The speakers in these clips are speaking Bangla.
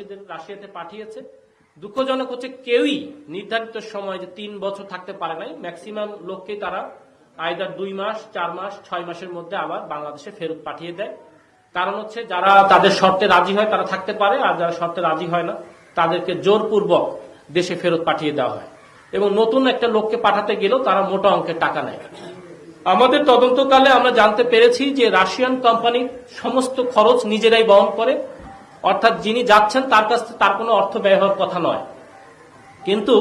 বাংলাদেশিদের রাশিয়াতে পাঠিয়েছে। দুঃখজনক হচ্ছে কেউই নির্ধারিত সময় যে 3 বছর থাকতে পারে নাই। ম্যাক্সিমাম লোককে তারা আইদার 2 মাস, 4 মাস, 6 মাসের মধ্যে আবার বাংলাদেশে ফেরত পাঠিয়ে দেয়। কারণ হচ্ছে যারা তাদের শর্তে রাজি হয় তারা থাকতে পারে, আর যারা শর্তে রাজি হয় না তাদেরকে জোরপূর্বক দেশে ফেরত পাঠিয়ে দেওয়া হয়। এবং নতুন একটা লোককে পাঠাতে গেলেও তারা মোটা অঙ্কের টাকা নেয়। আমাদের তদন্তকালে আমরা জানতে পেরেছি যে রাশিয়ান কোম্পানি সমস্ত খরচ নিজেরাই বহন করে, অর্থাৎ যিনি যাচ্ছেন তার কাছ থেকে তার কোনো অর্থ ব্যয় হওয়ার কথা নয়। কিন্তু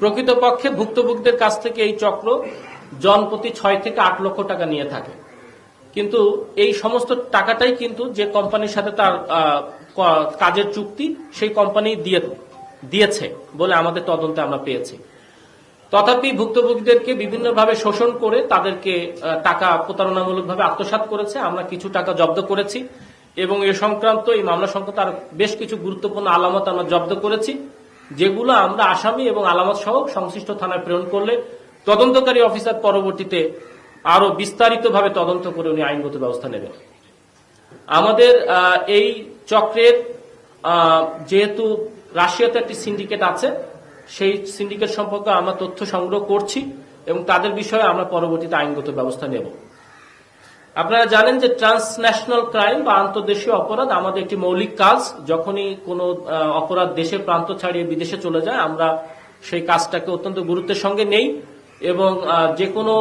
প্রকৃতপক্ষে ভুক্তভোগীদের কাছ থেকে এই চক্র জনপ্রতি 6 থেকে 8 লক্ষ টাকা নিয়ে থাকে। কিন্তু এই সমস্ত টাকাটাই কিন্তু যে কোম্পানির সাথে তার কাজের চুক্তি সেই কোম্পানি দিয়েছে বলে আমাদের তদন্তে আমরা পেয়েছি। তথাপি ভুক্তভোগীদেরকে বিভিন্নভাবে শোষণ করে তাদেরকে টাকা প্রতারণামূলকভাবে আত্মসাৎ করেছে। আমরা কিছু টাকা জব্দ করেছি এবং এ সংক্রান্ত এই মামলা সংক্রান্ত আর বেশ কিছু গুরুত্বপূর্ণ আলামত আমরা জব্দ করেছি, যেগুলো আমরা আসামি এবং আলামত সহ সংশ্লিষ্ট থানায় প্রেরণ করলে তদন্তকারী অফিসার পরবর্তীতে আরো বিস্তারিতভাবে তদন্ত করে উনি আইনগত ব্যবস্থা নেবেন। আমাদের এই চক্রের যেহেতু রাশিয়াতে একটি সিন্ডিকেট আছে, সেই সিন্ডিকেট সম্পর্কে আমরা তথ্য সংগ্রহ করছি এবং তাদের বিষয়ে আমরা পরবর্তীতে আইনগত ব্যবস্থা নেব। আপনারা জানেন যে ট্রান্সন্যাশনাল ক্রাইম বা আন্তর্দেশীয় অপরাধ আমাদের একটি মৌলিক কাজ। যখনই কোনো অপরাধ দেশের প্রান্ত ছাড়িয়ে বিদেশে চলে যায় আমরা সেই কাজটাকে অত্যন্ত গুরুত্বের সঙ্গে নেই এবং যে কোনো